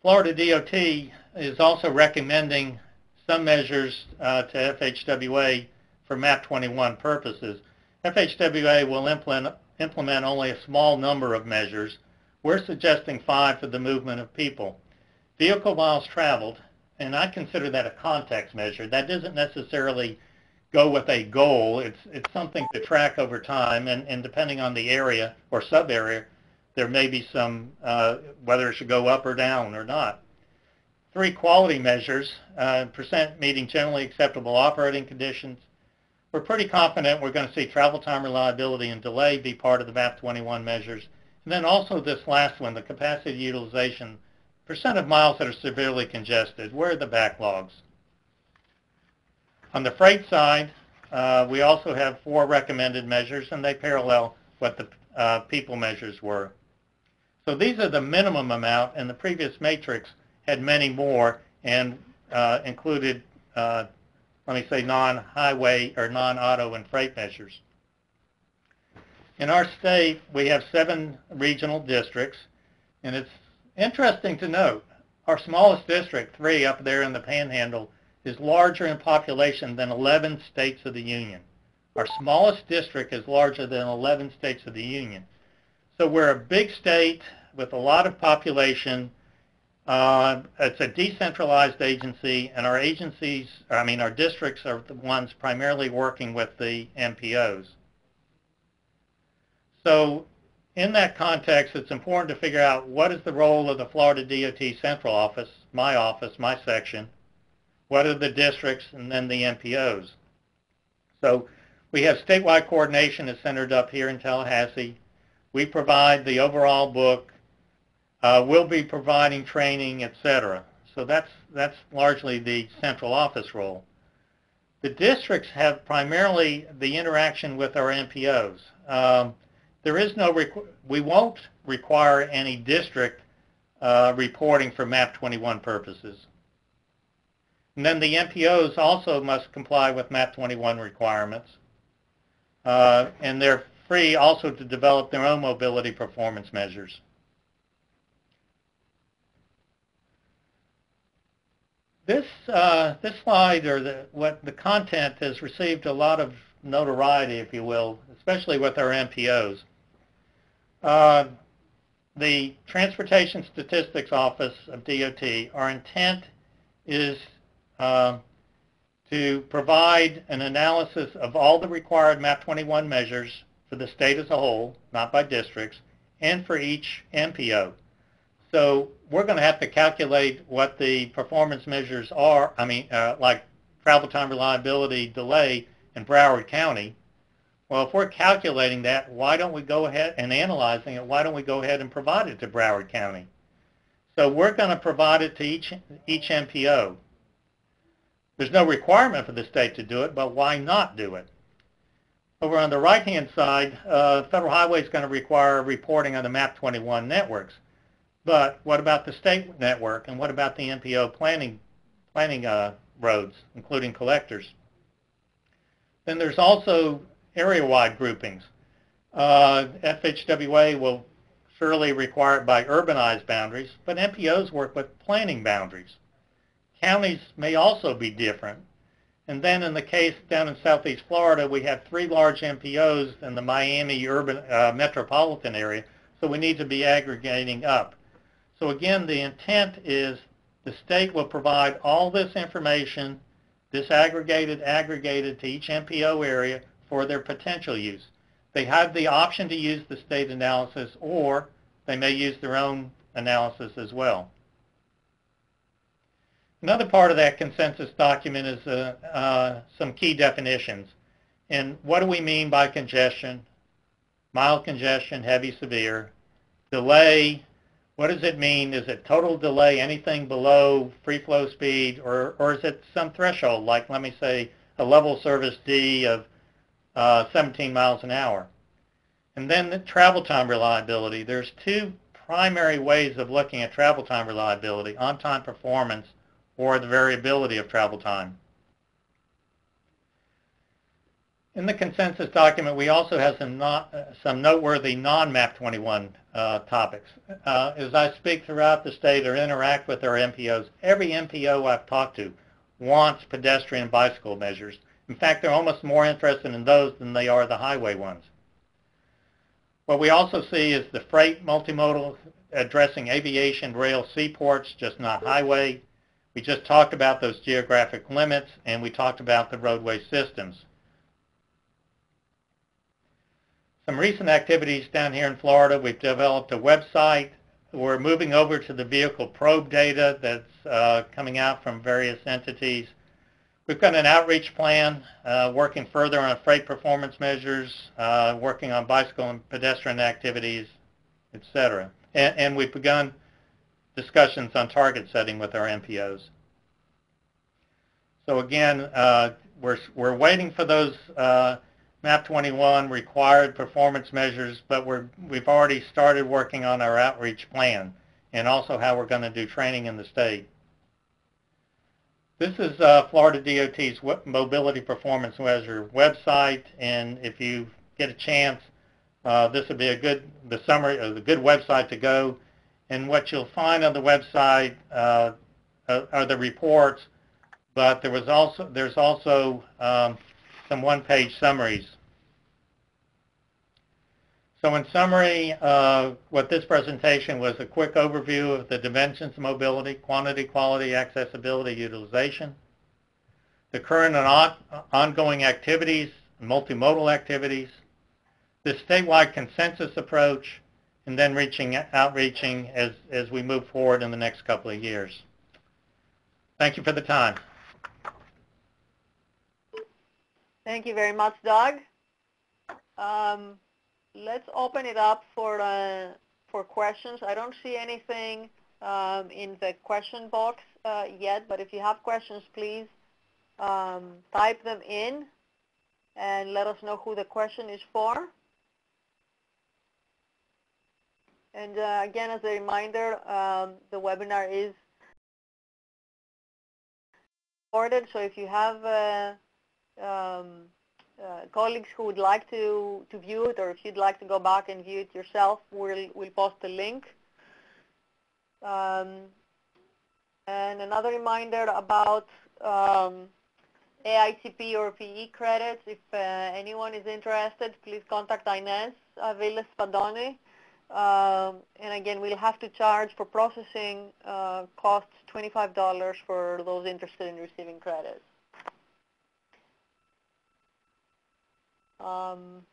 Florida DOT is also recommending some measures to FHWA for MAP 21 purposes. FHWA will implement only a small number of measures. We're suggesting 5 for the movement of people. Vehicle miles traveled, and I consider that a context measure. That doesn't necessarily go with a goal. It's something to track over time, and depending on the area or sub-area, there may be some, whether it should go up or down or not. 3 quality measures, percent meeting generally acceptable operating conditions. We're pretty confident we're going to see travel time, reliability, and delay be part of the MAP 21 measures. And then also this last one, the capacity utilization, percent of miles that are severely congested. Where are the backlogs? On the freight side, we also have 4 recommended measures, and they parallel what the people measures were. So these are the minimum amount, and the previous matrix had many more and included, let me say, non-highway or non-auto and freight measures. In our state, we have 7 regional districts, and it's interesting to note our smallest district, 3 up there in the Panhandle, is larger in population than 11 states of the Union. Our smallest district is larger than 11 states of the Union. So we're a big state with a lot of population. It's a decentralized agency, and our districts are the ones primarily working with the MPOs. So in that context, it's important to figure out what is the role of the Florida DOT Central Office, my section, what are the districts, and then the MPOs. So we have statewide coordination is centered up here in Tallahassee. We provide the overall book. We'll be providing training, etc. So that's largely the central office role. The districts have primarily the interaction with our MPOs. we won't require any district reporting for MAP 21 purposes. And then the MPOs also must comply with MAP 21 requirements. And they're free also to develop their own mobility performance measures. This slide, or the content, has received a lot of notoriety, if you will, especially with our MPOs. The Transportation Statistics Office of DOT, our intent is to provide an analysis of all the required MAP 21 measures for the state as a whole, not by districts, and for each MPO. So we're going to have to calculate what the performance measures are, like travel time reliability delay in Broward County. Well, if we're calculating that, why don't we go ahead and analyzing it, why don't we go ahead and provide it to Broward County? So we're going to provide it to each MPO. There's no requirement for the state to do it, but why not do it? Over on the right-hand side, Federal Highway is going to require reporting on the MAP 21 networks. But what about the state network, and what about the MPO planning roads, including collectors? Then there's also area-wide groupings. FHWA will surely require it by urbanized boundaries, but MPOs work with planning boundaries. Counties may also be different. And then in the case down in Southeast Florida, we have 3 large MPOs in the Miami urban metropolitan area, so we need to be aggregating up. So again, the intent is the state will provide all this information, disaggregated, aggregated to each MPO area for their potential use. They have the option to use the state analysis, or they may use their own analysis as well. Another part of that consensus document is some key definitions. And what do we mean by congestion? Mild congestion, heavy, severe. Delay, what does it mean? Is it total delay, anything below free flow speed, or is it some threshold, like let me say a level service D of 17 miles an hour? And then the travel time reliability. There's 2 primary ways of looking at travel time reliability: on-time performance or the variability of travel time. In the consensus document, we also have some noteworthy non-MAP 21 topics. As I speak throughout the state or interact with our MPOs, every MPO I've talked to wants pedestrian and bicycle measures. In fact, they're almost more interested in those than they are the highway ones. What we also see is the freight multimodal addressing aviation, rail, seaports, just not highway. We just talked about those geographic limits, and we talked about the roadway systems. Some recent activities down here in Florida, we've developed a website. We're moving over to the vehicle probe data that's coming out from various entities. We've got an outreach plan, working further on freight performance measures, working on bicycle and pedestrian activities, etc. And we've begun discussions on target setting with our MPOs. So again, we're waiting for those MAP 21 required performance measures, but we've already started working on our outreach plan and also how we're going to do training in the state. This is Florida DOT's Mobility Performance Measure website, and if you get a chance, this would be a good website to go. And what you'll find on the website are the reports, but there's also some one-page summaries. So in summary, what this presentation was a quick overview of the dimensions of mobility: quantity, quality, accessibility, utilization, the current and ongoing activities, multimodal activities, the statewide consensus approach, and then outreaching as we move forward in the next couple of years. Thank you for the time. Thank you very much, Doug. Let's open it up for questions. I don't see anything in the question box yet, but if you have questions, please type them in and let us know who the question is for. And again, as a reminder, the webinar is recorded, so if you have colleagues who would like to view it, or if you'd like to go back and view it yourself, we'll post the link. And another reminder about AITP or PE credits. If anyone is interested, please contact Inez Aviles Spadoni. And again, we'll have to charge for processing costs $25 for those interested in receiving credits. I'm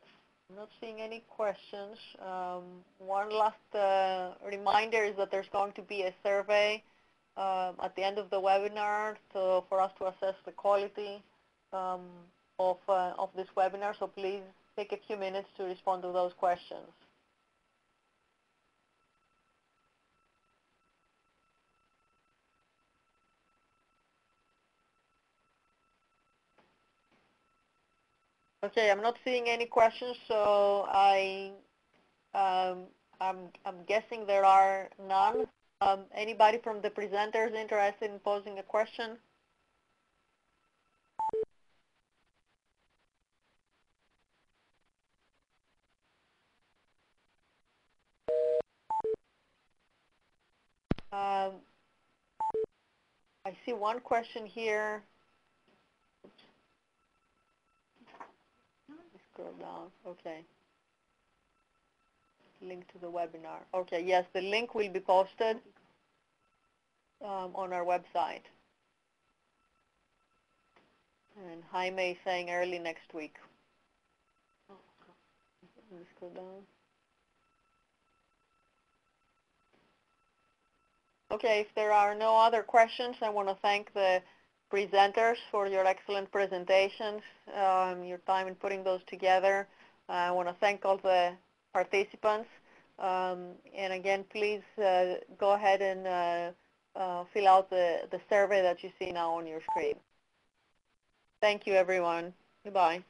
not seeing any questions. One last reminder is that there's going to be a survey at the end of the webinar for us to assess the quality of this webinar. So please take a few minutes to respond to those questions. Okay, I'm not seeing any questions, so I'm guessing there are none. Anybody from the presenters interested in posing a question? I see one question here. Scroll down. Okay. Link to the webinar. Okay, yes, the link will be posted on our website. And Jaime is saying early next week. Let's go down. Okay, if there are no other questions, I want to thank the presenters for your excellent presentations, your time in putting those together. I want to thank all the participants. And again, please go ahead and fill out the survey that you see now on your screen. Thank you, everyone. Goodbye.